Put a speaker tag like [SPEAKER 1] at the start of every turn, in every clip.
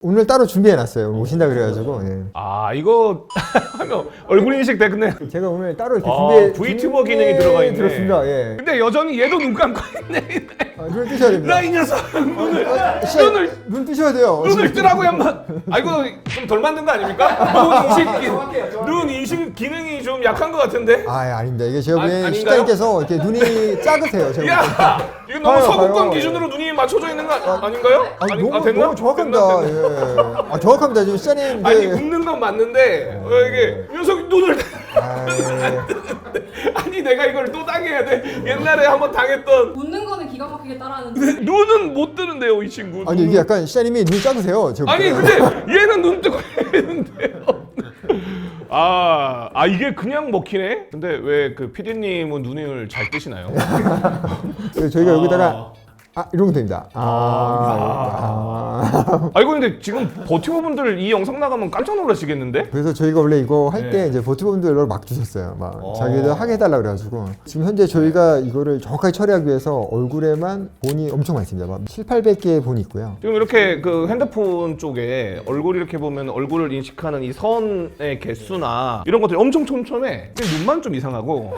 [SPEAKER 1] 오늘 따로 준비해놨어요. 오신다 그래가지고. 예.
[SPEAKER 2] 아 이거 하면 얼굴 인식 됐네.
[SPEAKER 1] 제가 오늘 따로 이렇게
[SPEAKER 2] V튜버 기능이 들어가 있네.
[SPEAKER 1] 들었습니다. 예.
[SPEAKER 2] 근데 여전히 얘도 눈 감고 있네.
[SPEAKER 1] 눈을 뜨셔야 됩니다.
[SPEAKER 2] 나 이 녀석
[SPEAKER 1] 눈 뜨셔야 돼요.
[SPEAKER 2] 눈을 뜨라고 한번. 아 이거 좀 덜 만든 거 아닙니까? 눈 인식 기능이 좀 약한 것 같은데.
[SPEAKER 1] 아, 아닙니다. 이게 제가 보기엔
[SPEAKER 2] 아닌가요?
[SPEAKER 1] 식당님께서 이렇게 눈이 작으세요. 제가
[SPEAKER 2] 야, 이거 너무
[SPEAKER 1] 봐요,
[SPEAKER 2] 서구권
[SPEAKER 1] 봐요.
[SPEAKER 2] 기준으로 눈이 맞춰져 있는 거 아닌가요?
[SPEAKER 1] 너무 정확합니다. 예. 아, 정확합니다. 지금 시장님.
[SPEAKER 2] 아니 웃는 건 맞는데 이게 이 녀석이 눈을 아니 내가 이걸 또 당해야 돼. 옛날에 한번 당했던
[SPEAKER 3] 웃는 거는 기가 막히게 따라하는데
[SPEAKER 2] 눈은 못 뜨는데요, 이 친구.
[SPEAKER 1] 아니 이게 약간 시장님이 눈이 작으세요. 제가
[SPEAKER 2] 아니
[SPEAKER 1] 보기엔.
[SPEAKER 2] 근데 얘는 눈 뜨고 있는데요. 이게 그냥 먹히네? 근데 왜 그 PD님은 눈을 잘 뜨시나요?
[SPEAKER 1] 그래서 저희가 여기다가 이러면 됩니다.
[SPEAKER 2] 아이고 근데 지금 버티버분들 이 영상 나가면 깜짝 놀라시겠는데?
[SPEAKER 1] 그래서 저희가 원래 이거 할 때
[SPEAKER 2] 네.
[SPEAKER 1] 이제 버티버분들 연락을 막 주셨어요. 막 자기들 하게 해달라 그래가지고 지금 현재 저희가 이거를 정확하게 처리하기 위해서 얼굴에만 본이 엄청 많습니다. 막 7,800개의 본이 있고요.
[SPEAKER 2] 지금 이렇게 그 핸드폰 쪽에 얼굴 이렇게 보면 얼굴을 인식하는 이 선의 개수나 이런 것들이 엄청 촘촘해. 근데 눈만 좀 이상하고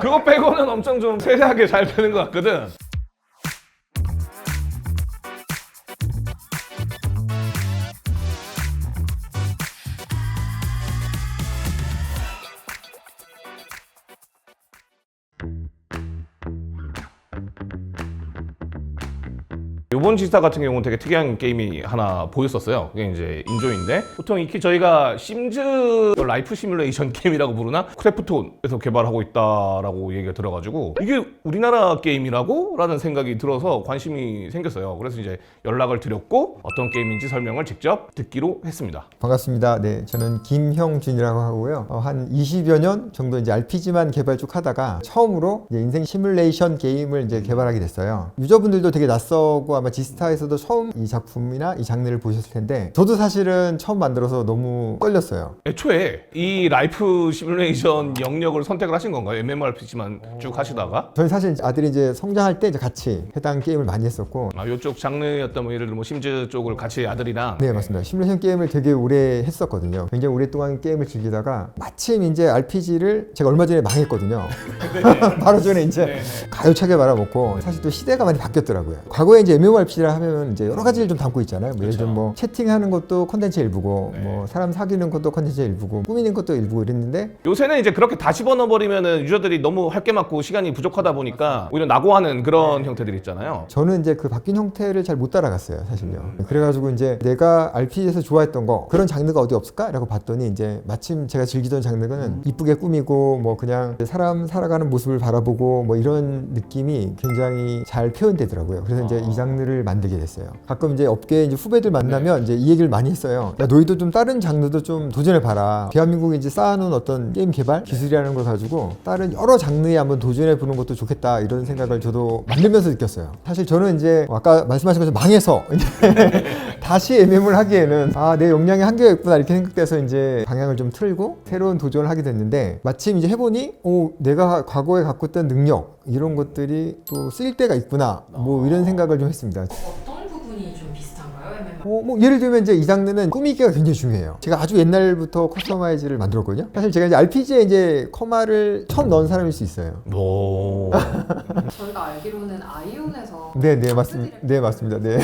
[SPEAKER 2] 그거 빼고는 엄청 좀 세세하게 잘 되는 것 같거든. 이번 지스타 같은 경우는 되게 특이한 게임이 하나 보였었어요. 그게 이제 인조인데 보통 익히 저희가 심즈 라이프 시뮬레이션 게임이라고 부르나? 크래프톤에서 개발하고 있다라고 얘기가 들어가지고 이게 우리나라 게임이라고? 라는 생각이 들어서 관심이 생겼어요. 그래서 이제 연락을 드렸고 어떤 게임인지 설명을 직접 듣기로 했습니다.
[SPEAKER 1] 반갑습니다. 네, 저는 김형준이라고 하고요. 한 20여 년 정도 이제 RPG만 개발 쭉 하다가 처음으로 이제 인생 시뮬레이션 게임을 이제 개발하게 됐어요. 유저분들도 되게 낯서고 아마 지스타에서도 처음 이 작품이나 이 장르를 보셨을 텐데 저도 사실은 처음 만들어서 너무 떨렸어요.
[SPEAKER 2] 애초에 이 라이프 시뮬레이션 영역을 선택을 하신 건가요? MMORPG만 쭉 하시다가?
[SPEAKER 1] 저희 사실 아들이 이제 성장할 때 이제 같이 해당 게임을 많이 했었고
[SPEAKER 2] 이쪽 장르였던 뭐 예를 들어 뭐 심즈 쪽을 같이 아들이랑
[SPEAKER 1] 네, 맞습니다. 시뮬레이션 게임을 되게 오래 했었거든요. 굉장히 오랫동안 게임을 즐기다가 마침 이제 RPG를 제가 얼마 전에 망했거든요. 바로 전에 이제 가요차게 말아먹고 사실 또 시대가 많이 바뀌었더라고요. 과거에 이제 MMORPG라 하면 이제 여러 가지를 좀 담고 있잖아요. 뭐 예를 들면 뭐 채팅하는 것도 콘텐츠의 일부고 뭐 사람 사귀는 것도 콘텐츠의 일부고 꾸미는 것도 일부고 이랬는데
[SPEAKER 2] 요새는 이제 그렇게 다 집어넣어버리면은 유저들이 너무 할 게 많고 시간이 부족하다 보니까 오히려 낙오하는 그런 형태들이 있잖아요.
[SPEAKER 1] 저는 이제 그 바뀐 형태를 잘 못 따라갔어요, 사실요. 그래가지고 이제 내가 RPG에서 좋아했던 거 그런 장르가 어디 없을까? 라고 봤더니 이제 마침 제가 즐기던 장르는 이쁘게 꾸미고 뭐 그냥 사람 살아가는 모습을 바라보고 뭐 이런 느낌이 굉장히 잘 표현되더라고요. 그래서 이제 이 장르를 만들게 됐어요. 가끔 이제 업계 이제 후배들 만나면 이제 이 얘기를 많이 했어요. 야, 너희도 좀 다른 장르도 좀 도전해봐라. 대한민국이 이제 쌓아놓은 어떤 게임 개발 기술이라는 걸 가지고 다른 여러 장르에 한번 도전해보는 것도 좋겠다. 이런 생각을 저도 만들면서 느꼈어요. 사실 저는 이제 아까 말씀하신 것처럼 망해서 다시 MMO를 하기에는 내 역량이 한계가 있구나 이렇게 생각돼서 이제 방향을 좀 틀고 새로운 도전을 하게 됐는데 마침 이제 해보니 내가 과거에 갖고 있던 능력 이런 것들이 또 쓰일 때가 있구나 뭐 이런 생각을 좀 했습니다.
[SPEAKER 3] 어떤 부분이 좀 비슷한가요? MMO?
[SPEAKER 1] 뭐 예를 들면 이제 이 장르는 꾸미기가 굉장히 중요해요. 제가 아주 옛날부터 커스터마이즈를 만들었거든요. 사실 제가 이제 RPG에 이제 커마를 처음 넣은 사람일 수 있어요.
[SPEAKER 2] 오.
[SPEAKER 3] 저희가 알기로는 아이온에서
[SPEAKER 1] 네 맞습니다. 네 맞습니다. 네.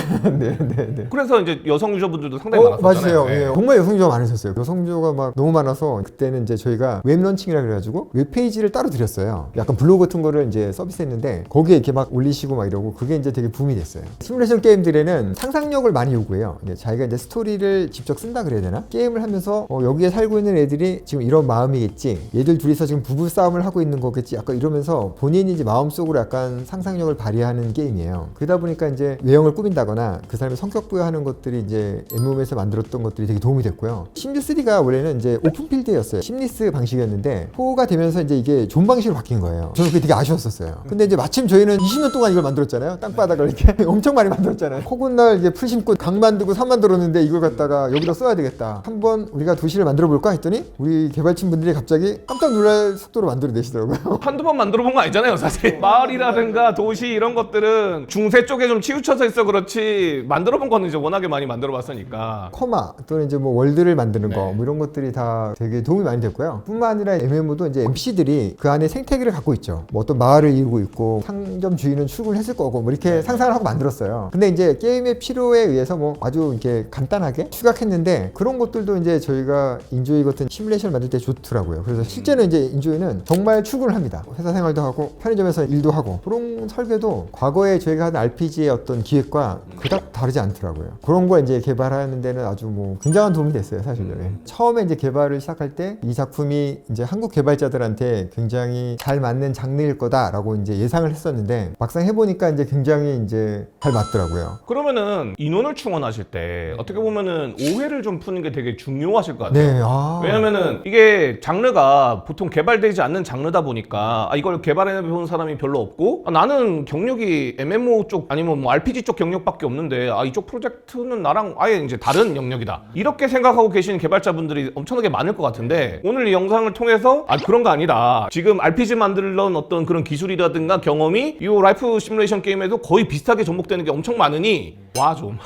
[SPEAKER 2] 그래서 이제 여성 유저분들도 상당히 많았었잖아요.
[SPEAKER 1] 맞아요. 예. 정말 여성 유저가 많으셨어요. 여성 유저가 막 너무 많아서 그때는 이제 저희가 웹 런칭이라 그래가지고 웹페이지를 따로 드렸어요. 약간 블로그 같은 거를 이제 서비스했는데 거기에 이렇게 막 올리시고 막 이러고 그게 이제 되게 붐이 됐어요. 시뮬레이션 게임들에는 상상력을 많이 요구해요. 자기가 이제 스토리를 직접 쓴다 그래야 되나? 게임을 하면서 여기에 살고 있는 애들이 지금 이런 마음이겠지. 얘들 둘이서 지금 부부 싸움을 하고 있는 거겠지. 약간 이러면서 본인이 이제 마음속으로 약간 상상력을 발휘하는 게임이에요. 그러다 보니까 이제 외형을 꾸민다거나 그 사람의 성격 부여하는 것들이 이제 MMO에서 만들었던 것들이 되게 도움이 됐고요. 심즈 3가 원래는 이제 오픈필드였어요. 심리스 방식이었는데 4가 되면서 이제 이게 존 방식으로 바뀐 거예요. 저는 그게 되게 아쉬웠었어요. 근데 이제 마침 저희는 20년 동안 이걸 만들었잖아요. 땅바닥을 이렇게 엄청 많이 만들었잖아요. 코군날 이제 풀 심고 강 만들 2만 두고 3만 들었는데 이걸 갖다가 여기다 써야 되겠다. 한번 우리가 도시를 만들어 볼까 했더니 우리 개발진 분들이 갑자기 깜짝 놀랄 속도로 만들어 내시더라고요.
[SPEAKER 2] 한두 번 만들어 본 거 아니잖아요, 사실. 마을이라든가 도시 이런 것들은 중세 쪽에 좀 치우쳐서 있어 그렇지 만들어 본 거는 이제 워낙에 많이 만들어 봤으니까.
[SPEAKER 1] 커마 또는 이제 뭐 월드를 만드는 거
[SPEAKER 2] 네.
[SPEAKER 1] 뭐 이런 것들이 다 되게 도움이 많이 됐고요. 뿐만 아니라 MMO도 이제 NPC들이 그 안에 생태계를 갖고 있죠. 뭐 어떤 마을을 이루고 있고 상점 주인은 출근했을 거고 뭐 이렇게 상상을 하고 만들었어요. 근데 이제 게임의 필요에 의해서 뭐 아주 이렇게 간단하게 추각했는데 그런 것들도 이제 저희가 인조이 같은 시뮬레이션을 만들 때 좋더라고요. 그래서 실제는 이제 인조이는 정말 출근을 합니다. 회사 생활도 하고 편의점에서 일도 하고 그런 설계도 과거에 저희가 하던 RPG의 어떤 기획과 그닥 다르지 않더라고요. 그런 걸 이제 개발하는 데는 아주 뭐 굉장한 도움이 됐어요, 사실은. 처음에 이제 개발을 시작할 때 이 작품이 이제 한국 개발자들한테 굉장히 잘 맞는 장르일 거다라고 이제 예상을 했었는데 막상 해보니까 이제 굉장히 이제 잘 맞더라고요.
[SPEAKER 2] 그러면은 인원을 충원하실 때 어떻게 보면은 오해를 좀 푸는 게 되게 중요하실 것 같아요.
[SPEAKER 1] 네, 아.
[SPEAKER 2] 왜냐면은 이게 장르가 보통 개발되지 않는 장르다 보니까 이걸 개발해본 사람이 별로 없고 나는 경력이 MMO 쪽 아니면 뭐 RPG 쪽 경력밖에 없는데 이쪽 프로젝트는 나랑 아예 이제 다른 영역이다 이렇게 생각하고 계시는 개발자분들이 엄청나게 많을 것 같은데 오늘 이 영상을 통해서 그런 거 아니다 지금 RPG 만들던 어떤 그런 기술이라든가 경험이 이 라이프 시뮬레이션 게임에도 거의 비슷하게 접목되는 게 엄청 많으니 와 좀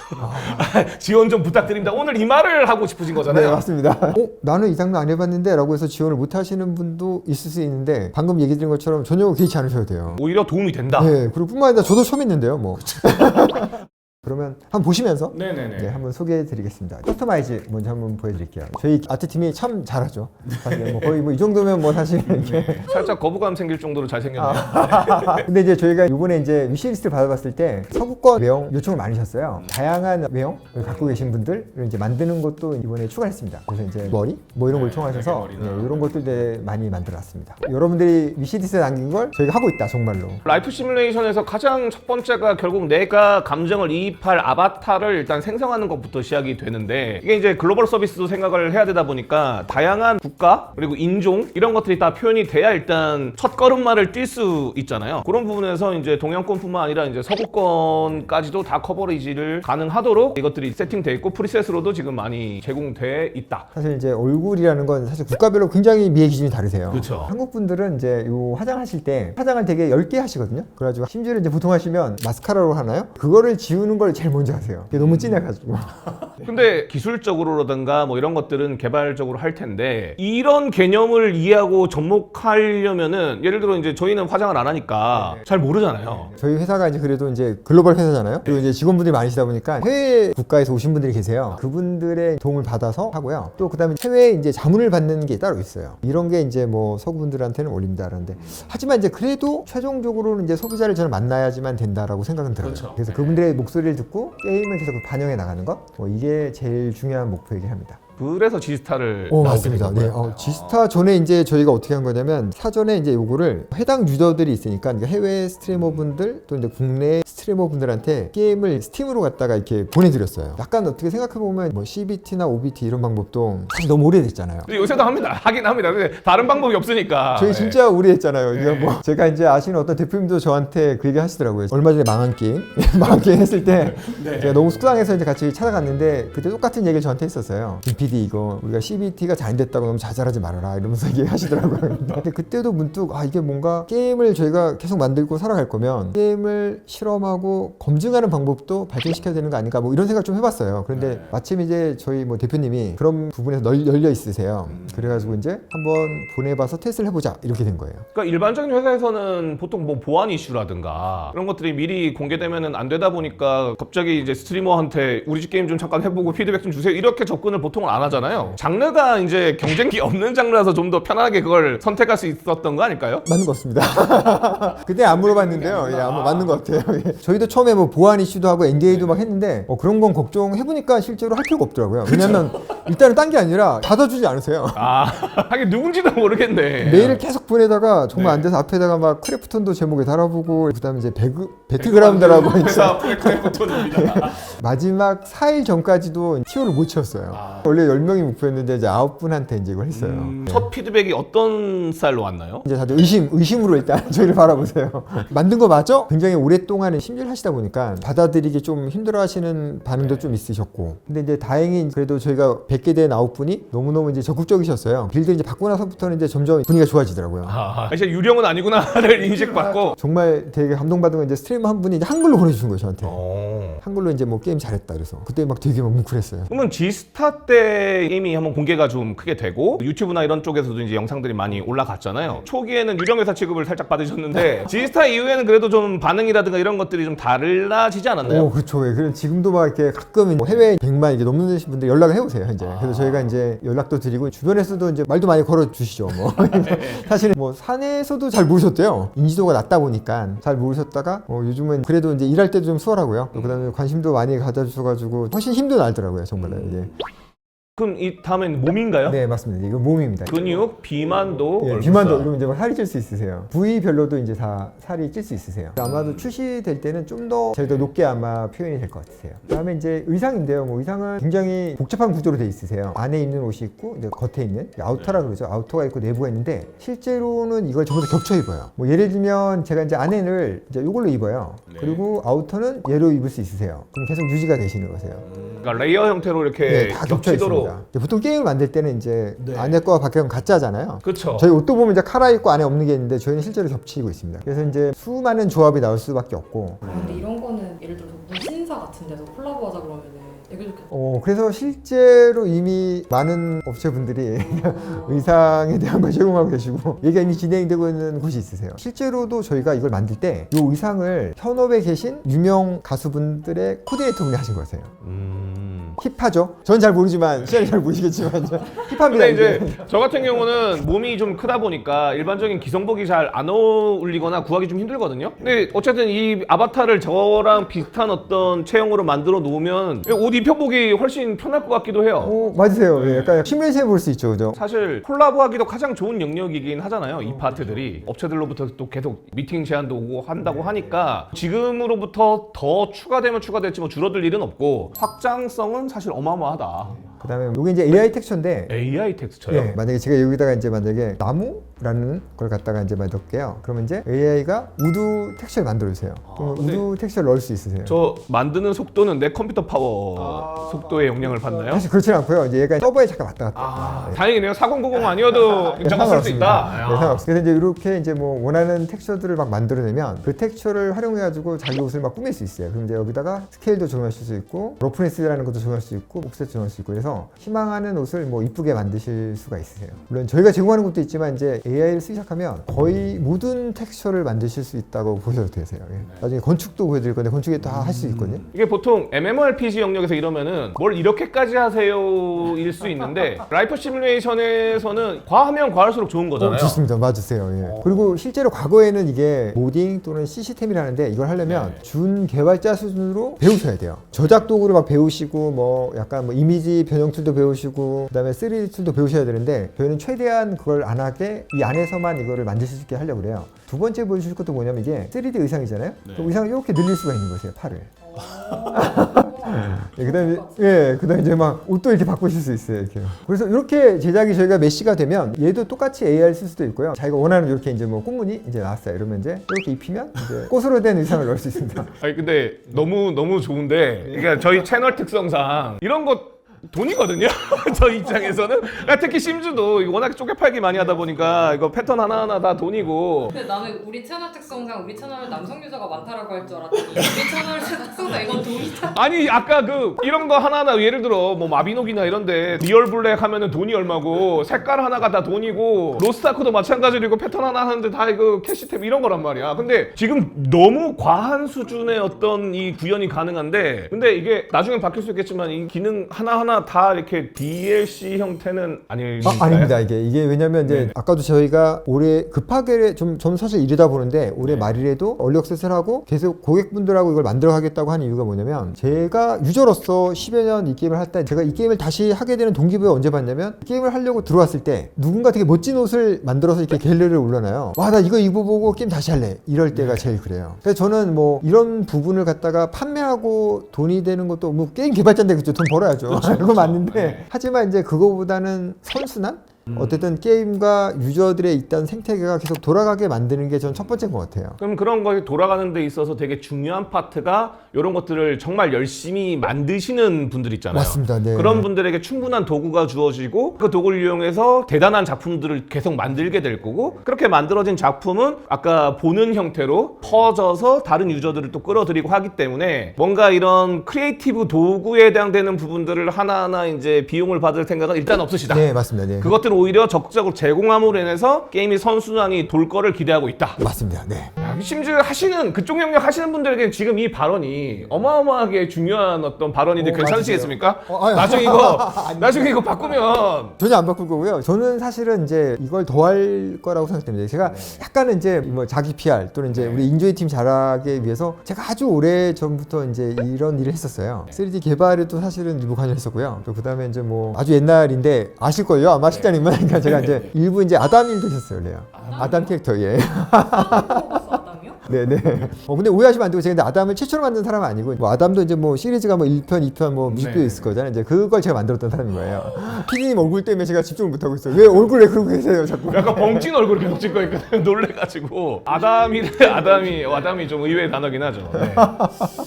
[SPEAKER 2] 지원 좀 부탁드립니다. 오늘 이 말을 하고 싶으신 거잖아요.
[SPEAKER 1] 네, 맞습니다. 나는 이 장르 안 해봤는데 라고 해서 지원을 못 하시는 분도 있을 수 있는데 방금 얘기 드린 것처럼 전혀 개의치 않으셔도 돼요.
[SPEAKER 2] 오히려 도움이 된다.
[SPEAKER 1] 네, 그리고 뿐만 아니라 저도 처음 했는데요, 뭐. 그러면 한번 보시면서
[SPEAKER 2] 네네네.
[SPEAKER 1] 네, 한번 소개해 드리겠습니다. 커스터마이즈 먼저 한번 보여드릴게요. 저희 아트팀이 참 잘하죠. 사실 뭐 거의 뭐 이 정도면 뭐 사실 이렇게.
[SPEAKER 2] 살짝 거부감 생길 정도로 잘생겼네요.
[SPEAKER 1] 근데 이제 저희가 이번에 이제 위시리스트를 받아봤을 때 서구권 외형 요청을 많이 하셨어요. 다양한 외형을 갖고 계신 분들을 이제 만드는 것도 이번에 추가했습니다. 그래서 이제 머리 뭐 이런 걸 청하셔서 이런 것들 이제 많이 만들어놨습니다. 여러분들이 위시리스트에 남긴 걸 저희가 하고 있다, 정말로.
[SPEAKER 2] 라이프 시뮬레이션에서 가장 첫 번째가 결국 내가 감정을 이입할 아바타를 일단 생성하는 것부터 시작이 되는데 이게 이제 글로벌 서비스도 생각을 해야 되다 보니까 다양한 국가 그리고 인종 이런 것들이 다 표현이 돼야 일단 첫 걸음마를 뛸 수 있잖아요. 그런 부분에서 이제 동양권뿐만 아니라 이제 서구권까지도 다 커버리지를 가능하도록 이것들이 세팅돼 있고 프리셋으로도 지금 많이 제공돼 있다.
[SPEAKER 1] 사실 이제 얼굴이라는 건 사실 국가별로 굉장히 미의 기준이 다르세요.
[SPEAKER 2] 그렇죠.
[SPEAKER 1] 한국 분들은 이제 요 화장하실 때 화장을 되게 얇게 하시거든요. 그래가지고 심지어 이제 보통 하시면 마스카라로 하나요? 그거를 지우는 걸 제일 먼저 하세요. 그게 너무 진해가지고.
[SPEAKER 2] 근데 기술적으로라든가 뭐 이런 것들은 개발적으로 할 텐데 이런 개념을 이해하고 접목하려면은 예를 들어 이제 저희는 화장을 안 하니까 잘 모르잖아요.
[SPEAKER 1] 저희 회사가 이제 그래도 이제 글로벌 회사잖아요. 그리고 이제 직원분들이 많으시다 보니까 해외 국가에서 오신 분들이 계세요. 그분들의 도움을 받아서 하고요. 또 그다음에 해외에 이제 자문을 받는 게 따로 있어요. 이런 게 이제 뭐 서구분들한테는 올립니다라는데 하지만 이제 그래도 최종적으로는 이제 소비자를 저는 만나야지만 된다라고 생각은 들어요.
[SPEAKER 2] 그렇죠.
[SPEAKER 1] 그래서 그분들의 목소리를 듣고 게임을 계속 반영해 나가는 것, 이게 제일 중요한 목표이긴 합니다.
[SPEAKER 2] 그래서 지스타를
[SPEAKER 1] 맞습니다. 네, 지스타 전에 이제 저희가 어떻게 한 거냐면 사전에 이제 요거를 해당 유저들이 있으니까 그러니까 해외 스트리머분들 또 이제 국내 스트리머분들한테 게임을 스팀으로 갖다가 이렇게 보내드렸어요. 약간 어떻게 생각해 보면 뭐 CBT나 OBT 이런 방법도 사실 너무 오래됐잖아요.
[SPEAKER 2] 요새도 합니다. 하긴 합니다. 근데 다른 방법이 없으니까.
[SPEAKER 1] 저희 진짜 오래했잖아요. 이거 뭐 제가 이제 아시는 어떤 대표님도 저한테 그 얘기 하시더라고요. 얼마 전에 망한 게임 했을 때 제가 너무 속상해서 이제 같이 찾아갔는데 그때 똑같은 얘기를 저한테 했었어요. PD 이거 우리가 CBT가 잘 안 됐다고 너무 자잘하지 말아라 이러면서 얘기하시더라고요. 근데 그때도 문득 이게 뭔가 게임을 저희가 계속 만들고 살아갈 거면 게임을 실험하고 검증하는 방법도 발전시켜야 되는 거 아닌가 뭐 이런 생각 좀 해봤어요. 그런데 마침 이제 저희 뭐 대표님이 그런 부분에서 열려 있으세요. 그래가지고 이제 한번 보내봐서 테스트를 해보자 이렇게 된 거예요.
[SPEAKER 2] 그러니까 일반적인 회사에서는 보통 뭐 보안 이슈라든가 그런 것들이 미리 공개되면은 안 되다 보니까 갑자기 이제 스트리머한테 우리 집 게임 좀 잠깐 해보고 피드백 좀 주세요 이렇게 접근을 보통은 안 하잖아요. 장르가 이제 경쟁기 없는 장르라서 좀 더 편안하게 그걸 선택할 수 있었던 거 아닐까요?
[SPEAKER 1] 맞는 것 같습니다. 그때 안 물어봤는데요. 예, 아마 맞는 것 같아요. 예. 저희도 처음에 뭐 보안 이슈도 하고 NDA도 막 했는데 그런 건 걱정해보니까 실제로 할 필요가 없더라고요. 왜냐면 일단은 딴 게 아니라 받아주지 않으세요.
[SPEAKER 2] 아, 하긴 누군지도 모르겠네.
[SPEAKER 1] 메일을 계속 보내다가 정말
[SPEAKER 2] 네.
[SPEAKER 1] 안 돼서 앞에다가 막 크래프톤도 제목에 달아보고 그다음에 이제 배트그라운드라고
[SPEAKER 2] 회사 크래프톤입니다.
[SPEAKER 1] 마지막 4일 전까지도 TO를 못 채웠어요. 원래 10명이 목표였는데 이제 9분한테 이제 이걸 했어요. 네.
[SPEAKER 2] 첫 피드백이 어떤 스타일로 왔나요?
[SPEAKER 1] 이제 다들 의심으로 일단 저희를 바라보세요. 만든 거 맞죠? 굉장히 오랫동안 심리를 하시다 보니까 받아들이기 좀 힘들어하시는 반응도 좀 있으셨고, 근데 이제 다행히 그래도 저희가 100개 된 9분이 너무너무 이제 적극적이셨어요. 빌드 이제 받고 나서부터는 이제 점점 분위기가 좋아지더라고요.
[SPEAKER 2] 진짜 유령은 아니구나를 인식받고.
[SPEAKER 1] 정말 되게 감동받은 건 이제 스트리머 한 분이 이제 한글로 보내주신 거예요, 저한테.
[SPEAKER 2] 어.
[SPEAKER 1] 한글로 이제 뭐 게임 잘했다 그래서 그때 막 되게 막 뭉클했어요.
[SPEAKER 2] 그러면 G스타 때 게임이 한번 공개가 좀 크게 되고 유튜브나 이런 쪽에서도 이제 영상들이 많이 올라갔잖아요. 초기에는 유령회사 취급을 살짝 받으셨는데 G스타 이후에는 그래도 좀 반응이라든가 이런 것들이 좀 달라지지 않았나요?
[SPEAKER 1] 그렇죠. 예. 그럼 지금도 막 이렇게 가끔 뭐 해외 100만 이게 넘는 분들 연락을 해오세요, 이제. 그래서 저희가 이제 연락도 드리고 주변에서도 이제 말도 많이 걸어주시죠, 뭐. 사실은 뭐 산에서도 잘 모르셨대요. 인지도가 낮다 보니까 잘 모르셨다가 요즘은 그래도 이제 일할 때도 좀 수월하고요. 또 그다음에 관심도 많이 가져주셔가지고 훨씬 힘도 나더라고요, 정말로. 이제.
[SPEAKER 2] 그럼 이 다음엔 몸인가요?
[SPEAKER 1] 네, 맞습니다. 이거 몸입니다.
[SPEAKER 2] 근육, 비만도,
[SPEAKER 1] 예,
[SPEAKER 2] 얼굴살.
[SPEAKER 1] 비만도 그러면 이제 막 살이 찔 수 있으세요. 부위별로도 이제 다 살이 찔 수 있으세요. 아마도 출시될 때는 좀 더 제일 더 높게 아마 표현이 될 것 같으세요. 그다음에 이제 의상인데요. 뭐 의상은 굉장히 복잡한 구조로 돼 있으세요. 안에 입는 옷이 있고 이제 겉에 있는 아우터라 그러죠. 아우터가 있고 내부가 있는데 실제로는 이걸 전부 다 겹쳐 입어요. 뭐 예를 들면 제가 이제 안에를 이제 이걸로 입어요.
[SPEAKER 2] 네.
[SPEAKER 1] 그리고 아우터는 얘로 입을 수 있으세요. 그럼 계속 유지가 되시는 거세요.
[SPEAKER 2] 그러니까 레이어 형태로 이렇게
[SPEAKER 1] 네, 다 겹쳐
[SPEAKER 2] 겹치도록.
[SPEAKER 1] 있습니다. 보통 게임을 만들 때는 이제
[SPEAKER 2] 네.
[SPEAKER 1] 안에 거와 밖에 거는 가짜잖아요.
[SPEAKER 2] 그렇죠.
[SPEAKER 1] 저희 옷도 보면 이제 카라 입고 안에 없는 게 있는데 저희는 실제로 겹치고 있습니다. 그래서 이제 수많은 조합이 나올 수밖에 없고.
[SPEAKER 3] 근데 이런 거는 예를 들어서 무신사 같은 데서 콜라보하자 그러면은 되게 좋겠다.
[SPEAKER 1] 그래서 실제로 이미 많은 업체분들이 의상에 대한 걸 제공하고 계시고 얘가 이미 진행되고 있는 곳이 있으세요. 실제로도 저희가 이걸 만들 때 이 의상을 현업에 계신 유명 가수분들의 코디네이터분이 하신 거세요. 힙하죠? 전 잘 모르지만 시장이 잘 모르시겠지만 힙합니다.
[SPEAKER 2] 근데
[SPEAKER 1] 이게.
[SPEAKER 2] 이제 저 같은 경우는 몸이 좀 크다 보니까 일반적인 기성복이 잘 안 어울리거나 구하기 좀 힘들거든요. 근데 어쨌든 이 아바타를 저랑 비슷한 어떤 체형으로 만들어 놓으면 옷 입혀보기 훨씬 편할 것 같기도 해요.
[SPEAKER 1] 맞으세요. 예, 약간 시뮬레이션 볼 수 있죠, 그죠?
[SPEAKER 2] 사실 콜라보하기도 가장 좋은 영역이긴 하잖아요. 이 파트들이 업체들로부터 또 계속 미팅 제안도 오고 한다고 하니까 지금으로부터 더 추가되면 추가될지 뭐 줄어들 일은 없고 확장성은 사실 어마어마하다.
[SPEAKER 1] 그다음에 이게 이제 AI 텍스처인데
[SPEAKER 2] AI 텍스처요?
[SPEAKER 1] 예, 만약에 제가 여기다가 이제 만약에 나무라는 걸 갖다가 이제 넣을게요. 그러면 이제 AI가 우드 텍스처를 만들어주세요. 그러면
[SPEAKER 2] 근데
[SPEAKER 1] 우드 텍스처를 넣을 수 있으세요.
[SPEAKER 2] 저 만드는 속도는 내 컴퓨터 파워 속도에 영향을 받나요?
[SPEAKER 1] 사실 그렇지는 않고요. 이제 얘가 서버에 잠깐 왔다 갔다.
[SPEAKER 2] 다행이네요. 4090 아니어도 인정을 쓸 수 있다.
[SPEAKER 1] 네, 상관없습니다. 그래서 이제 이렇게 이제 뭐 원하는 텍스처들을 막 만들어내면 그 텍스처를 활용해가지고 자기 옷을 막 꾸밀 수 있어요. 그럼 이제 여기다가 스케일도 조정하실 수 있고 러프네스라는 것도 조정할 수 있고 옵셋 조정할 수 있고 그래서 희망하는 옷을 뭐 이쁘게 만드실 수가 있으세요. 물론 저희가 제공하는 것도 있지만 이제 AI를 쓰기 시작하면 거의 모든 텍스처를 만드실 수 있다고 보셔도 되세요. 예. 나중에 건축도 보여드릴 건데 건축에 다 할 수 있거든요.
[SPEAKER 2] 이게 보통 MMORPG 영역에서 이러면은 뭘 이렇게까지 하세요 일 수 있는데 라이프 시뮬레이션에서는 과하면 과할수록 좋은 거잖아요.
[SPEAKER 1] 좋습니다. 맞으세요. 예. 그리고 실제로 과거에는 이게 모딩 또는 시스템이라는데 이걸 하려면 준 개발자 수준으로 배우셔야 돼요. 저작 도구를 막 배우시고 뭐 약간 뭐 이미지 변형 툴도 배우시고 그다음에 3D 툴도 배우셔야 되는데 저희는 최대한 그걸 안 하게 이 안에서만 이거를 만드실 수 있게 하려고 그래요. 두 번째 보여주실 것도 뭐냐면 이게 3D 의상이잖아요. 그 의상을 이렇게 늘릴 수가 있는 거세요. 팔을. 그다음에 이제 막 옷도 이렇게 바꾸실 수 있어요. 이렇게. 그래서 이렇게 제작이 저희가 메시가 되면 얘도 똑같이 AI를 쓸 수도 있고요. 자기가 원하는 이렇게 이제 뭐 꽃무늬 이제 나왔어요. 이러면 이제 이렇게 입히면 이제 꽃으로 된 의상을 넣을 수 있습니다.
[SPEAKER 2] 아니 근데 너무 좋은데 그러니까 저희 채널 특성상 이런 거 돈이거든요. 저 입장에서는. 그러니까 특히 심즈도 워낙 쪼개팔기 많이 하다 보니까 이거 패턴 하나하나 다 돈이고.
[SPEAKER 3] 근데 나는 우리 채널 특성상 우리 채널 남성 유저가 많다라고 할 줄 알았더니 우리 채널 특성상 이건 돈이다.
[SPEAKER 2] 아니 아까 그 이런 거 하나하나 예를 들어 뭐 마비노기나 이런데 리얼 블랙 하면은 돈이 얼마고 색깔 하나가 다 돈이고 로스트아크도 마찬가지로 패턴 하나 하는데 다 이거 캐시템 이런 거란 말이야. 근데 지금 너무 과한 수준의 어떤 이 구현이 가능한데 근데 이게 나중엔 바뀔 수 있겠지만 이 기능 하나하나 하나하나 다 이렇게 DLC 형태는 아닐까요?
[SPEAKER 1] 아닙니다. 이게 왜냐면 이제 아까도 저희가 올해 급하게 저는 사실 이러다 보는데 올해 말이라도 얼리 액세스를 하고 계속 고객분들하고 이걸 만들어 가겠다고 하는 이유가 뭐냐면 제가 유저로서 10여 년 이 게임을 할 때 제가 이 게임을 다시 하게 되는 동기부여 언제 봤냐면 이 게임을 하려고 들어왔을 때 누군가 되게 멋진 옷을 만들어서 이렇게 갤러리를 올려놔요. 와, 나 이거 입어보고 게임 다시 할래. 이럴 때가 제일 그래요. 그래서 저는 뭐 이런 부분을 갖다가 판매하고 돈이 되는 것도 뭐 게임 개발자인데 그죠? 돈 벌어야죠. 그거 맞는데 하지만 이제 그거보다는 선순환? 어쨌든 게임과 유저들의 있던 생태계가 계속 돌아가게 만드는 게 전 첫 번째인 것 같아요.
[SPEAKER 2] 그럼 그런 것이 돌아가는 데 있어서 되게 중요한 파트가 이런 것들을 정말 열심히 만드시는 분들 있잖아요.
[SPEAKER 1] 맞습니다. 네.
[SPEAKER 2] 그런 분들에게 충분한 도구가 주어지고 그 도구를 이용해서 대단한 작품들을 계속 만들게 될 거고 그렇게 만들어진 작품은 아까 보는 형태로 퍼져서 다른 유저들을 또 끌어들이고 하기 때문에 뭔가 이런 크리에이티브 도구에 해당되는 부분들을 하나하나 이제 비용을 받을 생각은 일단 없으시다.
[SPEAKER 1] 네, 맞습니다. 네.
[SPEAKER 2] 그것들은 오히려 적극적으로 제공함으로 인해서 게임이 선순환이 돌 거를 기대하고 있다.
[SPEAKER 1] 맞습니다. 네.
[SPEAKER 2] 야, 심지어 하시는 그쪽 영역 하시는 분들에게 지금 이 발언이 어마어마하게 중요한 어떤 발언인데 괜찮으시겠습니까?
[SPEAKER 1] 아니,
[SPEAKER 2] 나중에 이거 바꾸면
[SPEAKER 1] 전혀 안 바꿀 거고요. 저는 사실은 이제 이걸 더 할 거라고 생각됩니다. 제가 약간은 이제 뭐 자기 PR 또는 이제 우리 인조이 팀 잘하기 위해서 제가 아주 오래 전부터 이제 이런 일을 했었어요. 3D 개발에도 사실은 일부 관여했었고요. 또 그다음에 이제 뭐 아주 옛날인데 아실걸요? 아마 실장님은 그러니까 제가 이제 일부 이제 아담 일도 했었어요, 원래요. 아담 캐릭터 예.
[SPEAKER 3] 아담이요?
[SPEAKER 1] 네네. 근데 오해하시면 안 되고 제가 근데 아담을 최초로 만든 사람은 아니고 뭐 아담도 이제 뭐 시리즈가 뭐 1편, 2편 뭐 뮤직비디오 있을 거잖아요. 이제 그걸 제가 만들었던 사람인 거예요. 피디님 얼굴 때문에 제가 집중을 못 하고 있어요. 왜 얼굴 왜 그러고 계세요, 자꾸?
[SPEAKER 2] 약간 벙찐 얼굴 계속 찍고 있거든요. 놀래가지고 아담이 좀 의외의 단어긴 하죠. 네.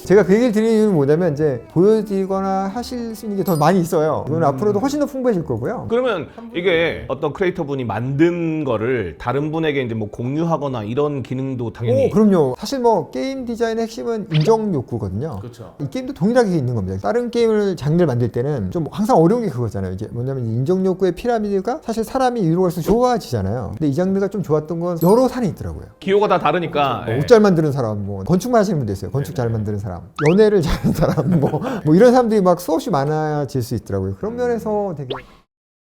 [SPEAKER 1] 제가 그 얘기를 드리는 이유는 뭐냐면 이제 보여드리거나 하실 수 있는 게 더 많이 있어요. 그건 앞으로도 훨씬 더 풍부해질 거고요.
[SPEAKER 2] 그러면 이게 어떤 크리에이터 분이 만든 거를 다른 분에게 이제 뭐 공유하거나 이런 기능도 당연히
[SPEAKER 1] 그럼요. 사실 뭐 게임 디자인의 핵심은 인정 욕구거든요.
[SPEAKER 2] 그렇죠.
[SPEAKER 1] 이 게임도 동일하게 있는 겁니다. 다른 게임을 장르를 만들 때는 좀 항상 어려운 게 그거잖아요. 이게 뭐냐면 인정 욕구의 피라미드가 사실 사람이 위로 갈수록 좋아지잖아요. 근데 이 장르가 좀 좋았던 건 여러 산이 있더라고요.
[SPEAKER 2] 기호가 다 다르니까
[SPEAKER 1] 옷 잘 만드는 사람, 뭐 건축만 하시는 분도 있어요. 건축 잘 만드는 사람, 연애를 잘하는 사람, 뭐 이런 사람들이 막 수없이 많아질 수 있더라고요. 그런 면에서 되게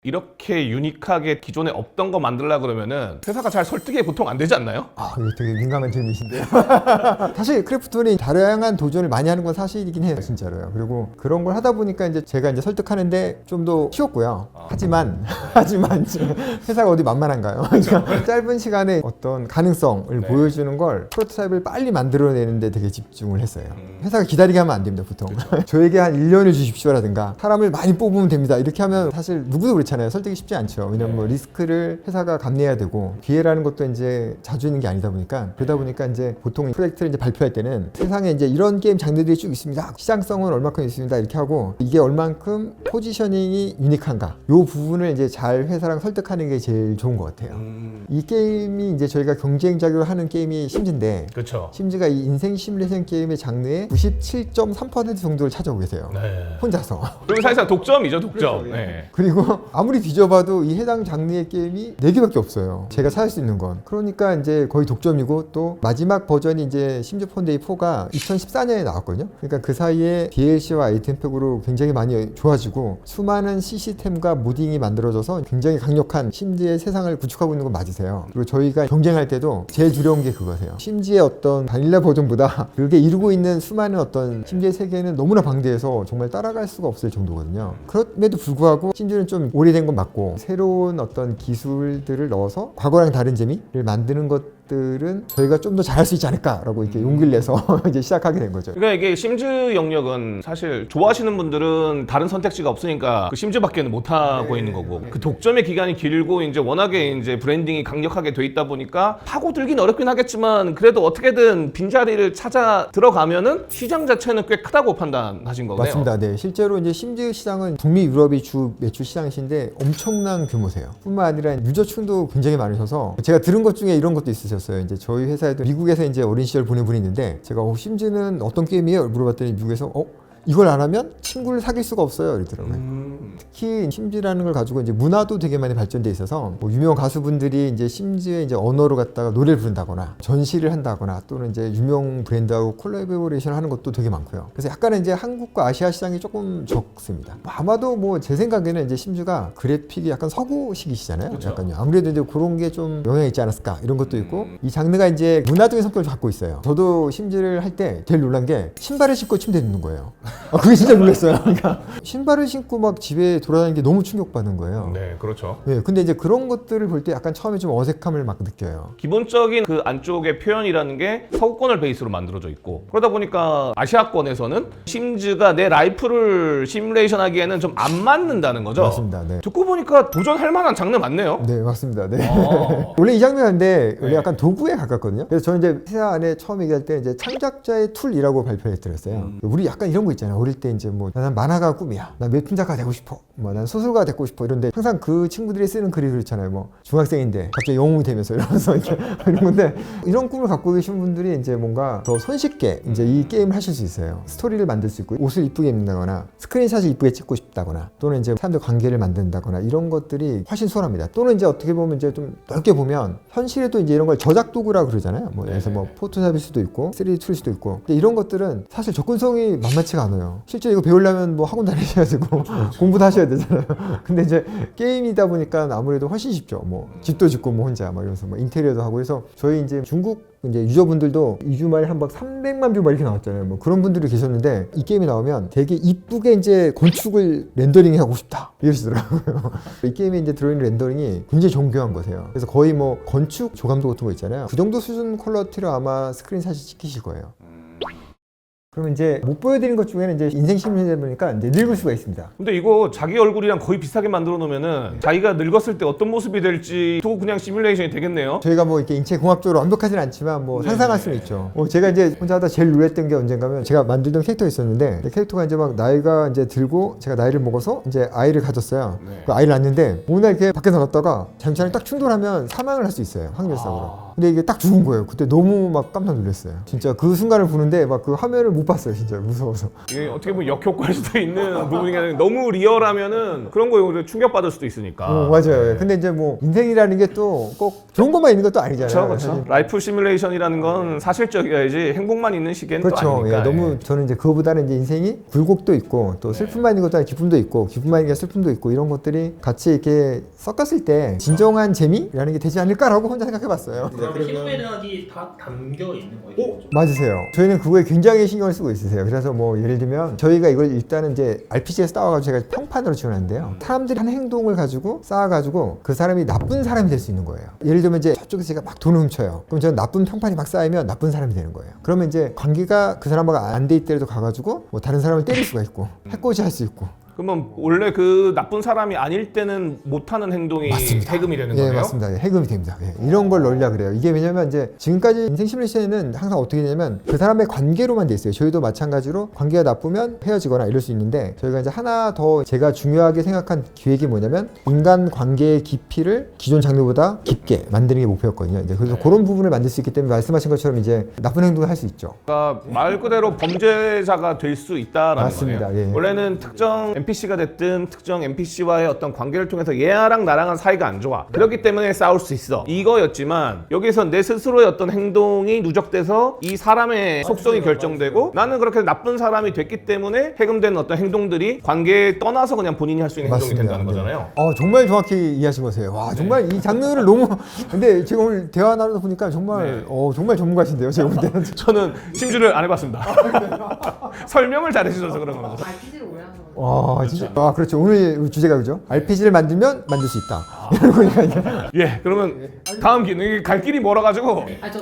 [SPEAKER 2] 이렇게 유니크하게 기존에 없던 거 만들려고 그러면은 회사가 잘 설득이 보통 안 되지 않나요?
[SPEAKER 1] 이거 되게 민감한 질문이신데요. 사실 크래프톤이 다양한 도전을 많이 하는 건 사실이긴 해요, 진짜로요. 그리고 그런 걸 하다 보니까 이제 제가 이제 설득하는데 좀 더 쉬웠고요. 하지만 회사가 어디 만만한가요? 그러니까 짧은 시간에 어떤 가능성을 보여주는 걸 프로토타입을 빨리 만들어내는데 되게 집중을 했어요. 회사가 기다리게 하면 안 됩니다, 보통. 저에게 한 1년을 주십시오라든가 사람을 많이 뽑으면 됩니다. 이렇게 하면 사실 누구도 그렇잖아요. 설득이 쉽지 않죠. 왜냐면 뭐 리스크를 회사가 감내해야 되고 기회라는 것도 이제 자주 있는 게 아니다 보니까 그러다 보니까 이제 보통 프로젝트를 이제 발표할 때는 세상에 이제 이런 게임 장르들이 쭉 있습니다. 시장성은 얼마큼 있습니다. 이렇게 하고 이게 얼만큼 포지셔닝이 유니크한가. 요 부분을 이제 잘 회사랑 설득하는 게 제일 좋은 것 같아요. 이 게임이 이제 저희가 경쟁작으로 하는 게임이 심즈인데
[SPEAKER 2] 그렇죠.
[SPEAKER 1] 심즈가 이 인생 시뮬레이션 게임의 장르의 97.3% 정도를 차지하고 계세요.
[SPEAKER 2] 네.
[SPEAKER 1] 혼자서.
[SPEAKER 2] 그리고 사실상 독점이죠, 독점. 네.
[SPEAKER 1] 그리고 아무리 뒤져봐도 이 해당 장르의 게임이 4개밖에 없어요. 제가 찾을 수 있는 건. 그러니까 이제 거의 독점이고 또 마지막 버전이 이제 심즈 폰데이 4가 2014년에 나왔거든요. 그러니까 그 사이에 DLC와 아이템팩으로 굉장히 많이 좋아지고 수많은 시스템과 모딩이 만들어져서 굉장히 강력한 심즈의 세상을 구축하고 있는 건 맞으세요. 그리고 저희가 경쟁할 때도 제일 두려운 게 그거세요. 심즈의 어떤 바닐라 버전보다 그게 이루고 있는 수많은 어떤 심즈의 세계는 너무나 방대해서 정말 따라갈 수가 없을 정도거든요. 그럼에도 불구하고 심즈는 좀 오래된 건 맞고 새로운 어떤 기술들을 넣어서 과거랑 다른 재미를 만드는 것들은 저희가 좀 더 잘할 수 있지 않을까라고 이렇게 용기를 내서 이제 시작하게 된 거죠.
[SPEAKER 2] 그러니까 이게 심즈 영역은 사실 좋아하시는 분들은 다른 선택지가 없으니까 그 심즈밖에는 못 하고 있는 거고 그 독점의 기간이 길고 이제 워낙에 이제 브랜딩이 강력하게 돼 있다 보니까 파고들긴 어렵긴 하겠지만 그래도 어떻게든 빈자리를 찾아 들어가면은 시장 자체는 꽤 크다고 판단하신 거네요.
[SPEAKER 1] 맞습니다. 네, 실제로 이제 심즈 시장은 북미 유럽이 주 매출 시장이신데 엄청난 규모세요. 뿐만 아니라 유저층도 굉장히 많으셔서 제가 들은 것 중에 이런 것도 있으셨어요. 이제 저희 회사에도 미국에서 이제 어린 시절 보낸 분이 있는데 제가 심즈는 어떤 게임이에요? 물어봤더니 미국에서 이걸 안 하면 친구를 사귈 수가 없어요. 이러더라고요. 특히 심즈라는 걸 가지고 이제 문화도 되게 많이 발전돼 있어서 뭐 유명 가수분들이 이제 심즈의 이제 언어로 갖다가 노래를 부른다거나 전시를 한다거나 또는 이제 유명 브랜드하고 콜라보레이션 하는 것도 되게 많고요. 그래서 약간은 이제 한국과 아시아 시장이 조금 적습니다. 아마도 뭐 제 생각에는 이제 심즈가 그래픽이 약간 서구식이시잖아요.
[SPEAKER 2] 그쵸.
[SPEAKER 1] 약간요. 아무래도 이제 그런 게 좀 영향이 있지 않았을까 이런 것도 있고 이 장르가 이제 문화적인 성격을 갖고 있어요. 저도 심즈를 할 때 제일 놀란 게 신발을 신고 침대에 눕는 거예요. 그게 진짜 놀랐어요. 그러니까 신발을 신고 막 집에 돌아다니는 게 너무 충격받는 거예요.
[SPEAKER 2] 네, 그렇죠.
[SPEAKER 1] 네, 근데 이제 그런 것들을 볼 때 약간 처음에 좀 어색함을 막 느껴요.
[SPEAKER 2] 기본적인 그 안쪽의 표현이라는 게 서구권을 베이스로 만들어져 있고 그러다 보니까 아시아권에서는 심즈가 내 라이프를 시뮬레이션 하기에는 좀 안 맞는다는 거죠.
[SPEAKER 1] 맞습니다. 네.
[SPEAKER 2] 듣고 보니까 도전할 만한 장르 맞네요.
[SPEAKER 1] 네, 맞습니다. 네.
[SPEAKER 2] 어.
[SPEAKER 1] 원래 이 장르인데 원래
[SPEAKER 2] 네.
[SPEAKER 1] 약간 도구에 가깝거든요. 그래서 저는 이제 회사 안에 처음 얘기할 때 이제 창작자의 툴이라고 발표를 드렸어요. 우리 약간 이런 거 있잖아요. 어릴 때 이제 뭐 난 만화가 꿈이야. 난 웹툰 작가 되고 싶어. 뭐 난 소설가 되고 싶어. 이런데 항상 그 친구들이 쓰는 글이 그렇잖아요. 뭐 중학생인데 갑자기 영웅이 되면서 이러면서 이렇게 이런 건데 이런 꿈을 갖고 계신 분들이 이제 뭔가 더 손쉽게 이제 이 게임을 하실 수 있어요. 스토리를 만들 수 있고 옷을 이쁘게 입는다거나 스크린샷을 이쁘게 찍고 싶다거나 또는 이제 사람들 관계를 만든다거나 이런 것들이 훨씬 수월합니다. 또는 이제 어떻게 보면 이제 좀 넓게 보면 현실에도 이제 이런 걸 저작 도구라고 그러잖아요. 뭐 그래서 뭐 포토샵일 수도 있고 3D 툴일 수도 있고 근데 이런 것들은 사실 접근성이 만만치가 않아요. 실제 이거 배우려면 뭐 학원 다니셔야 되고 공부도 하셔야 되잖아요. 근데 이제 게임이다 보니까 아무래도 훨씬 쉽죠. 뭐 집도 짓고 뭐 혼자 막 이러면서 뭐 인테리어도 하고 해서 저희 이제 중국 이제 유저분들도 2주 만에 한 번 300만 뷰 막 이렇게 나왔잖아요. 뭐 그런 분들이 계셨는데 이 게임이 나오면 되게 이쁘게 이제 건축을 렌더링 하고 싶다 이러시더라고요. 이 게임에 이제 들어있는 렌더링이 굉장히 정교한 거세요. 그래서 거의 뭐 건축 조감도 같은 거 있잖아요. 그 정도 수준 퀄러티로 아마 스크린샷이 찍히실 거예요. 그러면 이제 못 보여드린 것 중에는 이제 인생 시뮬레이션 보니까 이제 늙을 수가 있습니다.
[SPEAKER 2] 근데 이거 자기 얼굴이랑 거의 비슷하게 만들어 놓으면은 자기가 늙었을 때 어떤 모습이 될지 또 그냥 시뮬레이션이 되겠네요.
[SPEAKER 1] 저희가 뭐 이렇게 인체 공학적으로 완벽하진 않지만 뭐 상상할 수는 있죠. 제가 이제 혼자 하다 제일 놀랬던 게 언젠가면 제가 만들던 캐릭터가 있었는데 그 캐릭터가 이제 막 나이가 이제 들고 제가 나이를 먹어서 이제 아이를 가졌어요.
[SPEAKER 2] 네.
[SPEAKER 1] 그 아이를 낳는데 어느 날 이렇게 밖에서 놨다가 잠시만 딱 충돌하면 사망을 할 수 있어요. 확률상으로. 근데 이게 딱 죽은 거예요. 그때 너무 막 깜짝 놀랐어요. 진짜 그 순간을 보는데 막 그 화면을 못 봤어요. 진짜 무서워서.
[SPEAKER 2] 이게 어떻게 보면 역효과일 수도 있는 부분이 아니라 너무 리얼하면은 그런 거에 충격받을 수도 있으니까.
[SPEAKER 1] 맞아요. 근데 이제 뭐 인생이라는 게 또 꼭 좋은 것만 있는 것도 아니잖아요.
[SPEAKER 2] 그렇죠.
[SPEAKER 1] 사실.
[SPEAKER 2] 라이프 시뮬레이션이라는 건 사실적이어야지 행복만 있는 시기엔 또
[SPEAKER 1] 그렇죠.
[SPEAKER 2] 아니니까.
[SPEAKER 1] 예, 너무 저는 이제 그거보다는 이제 인생이 굴곡도 있고 또 슬픔만 있는 것도 아니고 기쁨도 있고 기쁨만 있는 게 슬픔도 있고 이런 것들이 같이 이렇게 섞었을 때 진정한 재미라는 게 되지 않을까라고 혼자 생각해봤어요.
[SPEAKER 4] 그럼 힘 매력이 다 담겨 있는 거예요?
[SPEAKER 1] 맞으세요. 저희는 그거에 굉장히 신경을 쓰고 있으세요. 그래서 뭐 예를 들면 저희가 이걸 일단은 이제 RPG에서 따와가지고 제가 평판으로 지원하는데요. 사람들이 한 행동을 가지고 쌓아가지고 그 사람이 나쁜 사람이 될 수 있는 거예요. 예를 들면 이제 저쪽에서 제가 막 돈을 훔쳐요. 그럼 저는 나쁜 평판이 막 쌓이면 나쁜 사람이 되는 거예요. 그러면 이제 관계가 그 사람하고 안 돼 있더라도 가가지고 뭐 다른 사람을 때릴 수가 있고 해코지 할 수 있고.
[SPEAKER 2] 그러면 원래 그 나쁜 사람이 아닐 때는 못하는 행동이
[SPEAKER 1] 맞습니다.
[SPEAKER 2] 해금이 되는
[SPEAKER 1] 예,
[SPEAKER 2] 거예요?
[SPEAKER 1] 맞습니다. 예, 해금이 됩니다. 예, 이런 걸 넣으려 그래요. 이게 왜냐면 이제 지금까지 인생 시뮬레이션은 항상 어떻게 되냐면 그 사람의 관계로만 돼 있어요. 저희도 마찬가지로 관계가 나쁘면 헤어지거나 이럴 수 있는데 저희가 이제 하나 더 제가 중요하게 생각한 기획이 뭐냐면 인간 관계의 깊이를 기존 장르보다 깊게 만드는 게 목표였거든요. 이제 그래서 그런 부분을 만들 수 있기 때문에 말씀하신 것처럼 이제 나쁜 행동을 할 수 있죠.
[SPEAKER 2] 그러니까 말 그대로 범죄자가 될 수 있다라는
[SPEAKER 1] 맞습니다.
[SPEAKER 2] 거예요.
[SPEAKER 1] 예.
[SPEAKER 2] 원래는 특정 NPC가 됐든 특정 NPC와의 어떤 관계를 통해서 얘랑 나랑은 사이가 안 좋아. 그렇기 때문에 싸울 수 있어. 이거였지만 여기서 내 스스로의 어떤 행동이 누적돼서 이 사람의 속성이 결정되고 나는 그렇게 나쁜 사람이 됐기 때문에 해금되는 어떤 행동들이 관계에 떠나서 그냥 본인이 할 수 있는 행동이 된다는 거잖아요.
[SPEAKER 1] 정말 정확히 이해하신 거세요. 와, 정말 이 장르를 너무 근데 제가 오늘 대화 나누다 보니까 정말 정말 전문가신데요. 제가 볼 때는.
[SPEAKER 2] 저는 심주를 안 해봤습니다. 설명을 잘해주셔서 그런 겁니다.
[SPEAKER 3] RPG를 오래 하는 거.
[SPEAKER 1] 와, 진짜. 그렇죠. 오늘 주제가 그죠? RPG를 만들면 만들 수 있다. 이런 거니까 이제.
[SPEAKER 2] 예, 그러면 다음 기능 갈 길이 멀어가지고
[SPEAKER 3] 저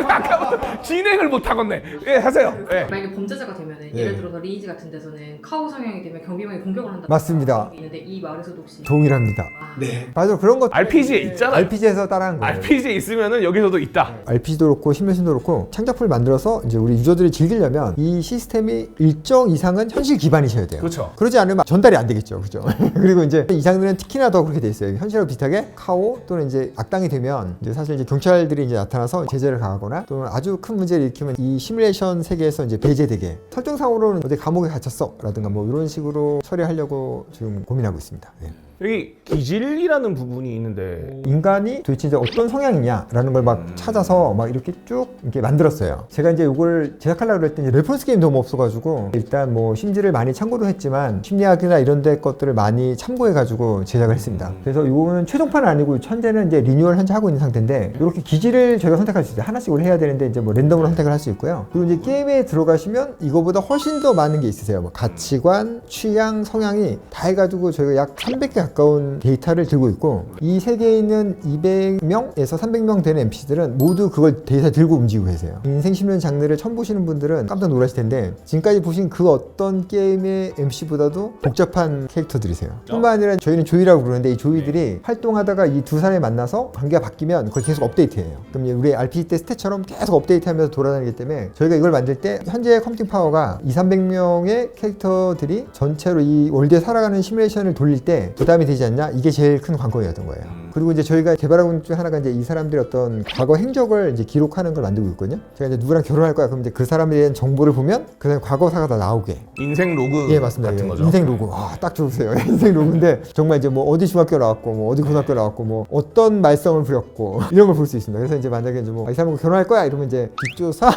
[SPEAKER 2] 아까부터 진행을 못 하겠네. 예, 하세요. 예.
[SPEAKER 3] 만약에 범죄자가 되면은 예를 들어서 리니지 같은 데서는 카오 성향이 되면 경비망이 공격을 한다.
[SPEAKER 1] 맞습니다.
[SPEAKER 3] 있는데 이 말에서도 혹시
[SPEAKER 1] 동일합니다.
[SPEAKER 4] 네.
[SPEAKER 1] 맞아, 그런 것
[SPEAKER 2] RPG에 있잖아요.
[SPEAKER 1] RPG에서 따라한 거예요.
[SPEAKER 2] RPG에 있으면은 여기서도 있다.
[SPEAKER 1] RPG도 그렇고 시뮬레이션도 그렇고 창작품을 만들어서 이제 우리 유저들이 즐기려면 이 시스템이 일정 이상은 현실 기반이셔야 돼요.
[SPEAKER 2] 그렇죠.
[SPEAKER 1] 그러지 않으면 전달이 안 되겠죠. 그죠? 그리고 이제 이 장르는 특히나 더 그렇게 돼 있어요. 현실하고 비슷하게 카오 또는 이제 악당이 되면 이제 사실 이제 경찰들이 이제 나타나서 제재를 가하거나 또는 아주 큰 문제를 일으키면 이 시뮬레이션 세계에서 이제 배제되게 설정상으로는 어디 감옥에 갇혔어 라든가 뭐 이런 식으로 처리하려고 지금 고민하고 있습니다. 네.
[SPEAKER 2] 여기 기질이라는 부분이 있는데
[SPEAKER 1] 인간이 도대체 이제 어떤 성향이냐라는 걸 막 찾아서 막 이렇게 쭉 이렇게 만들었어요. 제가 이제 이걸 제작하려고 그랬더니 레퍼런스 게임 너무 없어가지고 일단 뭐 심지를 많이 참고도 했지만 심리학이나 이런 데 것들을 많이 참고해가지고 제작을 했습니다. 그래서 이거는 최종판은 아니고 현재는 이제 리뉴얼 현재 하고 있는 상태인데 이렇게 기질을 저희가 선택할 수 있어요. 하나씩 원래 해야 되는데 이제 뭐 랜덤으로 선택을 할 수 있고요. 그리고 이제 게임에 들어가시면 이거보다 훨씬 더 많은 게 있으세요. 뭐 가치관, 취향, 성향이 다 해가지고 저희가 약 300개 가까운 데이터를 들고 있고 이 세계에 있는 200명에서 300명 되는 NPC들은 모두 그걸 데이터 들고 움직이고 계세요. 인생 심리전 장르를 처음 보시는 분들은 깜짝 놀라실 텐데 지금까지 보신 그 어떤 게임의 NPC보다도 복잡한 캐릭터들이세요. 뿐만 아니라 저희는 조이라고 부르는데 이 조이들이 활동하다가 이 두 사람이 만나서 관계가 바뀌면 그걸 계속 업데이트해요. 그럼 이제 우리 RPG 때 스탯처럼 계속 업데이트하면서 돌아다니기 때문에 저희가 이걸 만들 때 현재 컴퓨팅 파워가 200~300명의 캐릭터들이 전체로 이 월드에 살아가는 시뮬레이션을 돌릴 때 부담이 되지 않냐? 이게 제일 큰 관건이었던 거예요. 그리고 이제 저희가 개발하고 있는 중 하나가 이제 이 사람들의 어떤 과거 행적을 이제 기록하는 걸 만들고 있거든요. 제가 이제 누구랑 결혼할 거야. 그럼 이제 그 사람에 대한 정보를 보면 그 사람 과거사가 다 나오게.
[SPEAKER 2] 인생 로그
[SPEAKER 1] 예, 맞습니다.
[SPEAKER 2] 같은
[SPEAKER 1] 예.
[SPEAKER 2] 거죠.
[SPEAKER 1] 인생 로그. 아, 딱 좋으세요. 인생 로그인데 정말 이제 뭐 어디 중학교 나왔고 뭐 어디 고등학교 나왔고 뭐 어떤 말썽을 부렸고 이런 걸 볼 수 있습니다. 그래서 이제 만약에 이제 뭐 이 사람하고 결혼할 거야 이러면 이제 뒷조사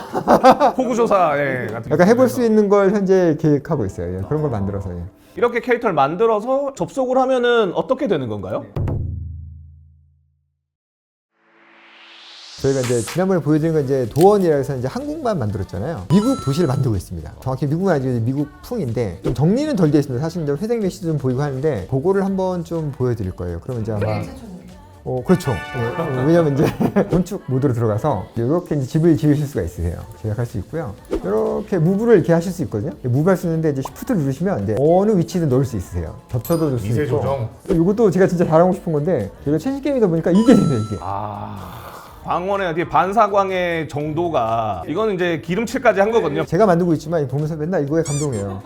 [SPEAKER 2] 호구조사 같은
[SPEAKER 1] 약간 해볼 수 있는 걸 현재 계획하고 있어요. 예. 그런 걸 만들어서. 예.
[SPEAKER 2] 이렇게 캐릭터를 만들어서 접속을 하면은 어떻게 되는 건가요?
[SPEAKER 1] 저희가 이제 지난번에 보여드린 건 이제 도원이라고 해서 이제 한국만 만들었잖아요. 미국 도시를 만들고 있습니다. 정확히 미국은 아니고 미국풍인데 좀 정리는 덜 되어 있습니다. 사실 이제 회색 메시도 좀 보이고 하는데 그거를 한번 좀 보여드릴 거예요. 그러면 이제 아마
[SPEAKER 3] 세계 최초입니다.
[SPEAKER 1] 그렇죠. 왜냐면 이제 건축 모드로 들어가서 이렇게 이제 집을 지으실 수가 있으세요. 제작할 수 있고요. 이렇게 무브를 이렇게 하실 수 있거든요. 무브할 수 있는데 이제 시프트를 누르시면 이제 어느 위치든 넣을 수 있으세요. 겹쳐도 넣을 수
[SPEAKER 2] 미세
[SPEAKER 1] 있고.
[SPEAKER 2] 조정.
[SPEAKER 1] 이것도 제가 진짜 잘하고 싶은 건데 저희가 최신 게임이다 보니까 이게 됩니다. 이게.
[SPEAKER 2] 광원의 어디 반사광의 정도가 이거는 이제 기름칠까지 한 거거든요.
[SPEAKER 1] 제가 만들고 있지만 보면서 맨날 이거에 감동해요.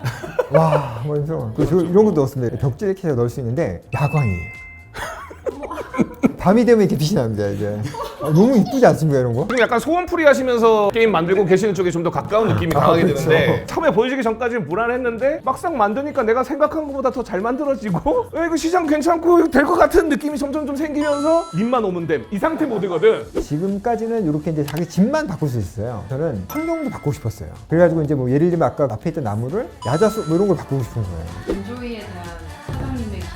[SPEAKER 1] 와, 뭐 이런 것도 넣었습니다. 벽지에 이렇게 넣을 수 있는데 야광이에요. 밤이 되면 이렇게 빛이 납니다. 이게 너무 이쁘지 않습니까 이런 거?
[SPEAKER 2] 좀 약간 소원풀이 하시면서 게임 만들고 계시는 쪽에 좀 더 가까운 느낌이 강하게
[SPEAKER 1] 그렇죠.
[SPEAKER 2] 되는데 처음에 보여지기 전까지는 불안했는데 막상 만드니까 내가 생각한 것보다 더 잘 만들어지고 이거 시장 괜찮고 될 것 같은 느낌이 점점 좀 생기면서 님만 오면 됨 이 상태 모드거든.
[SPEAKER 1] 지금까지는 이렇게 이제 자기 집만 바꿀 수 있어요. 저는 환경도 바꾸고 싶었어요. 그래가지고 이제 뭐 예를 들면 아까 앞에 있던 나무를 야자수 뭐 이런 걸 바꾸고 싶은 거예요.
[SPEAKER 3] 인조이에 대한 사장님의 기대감은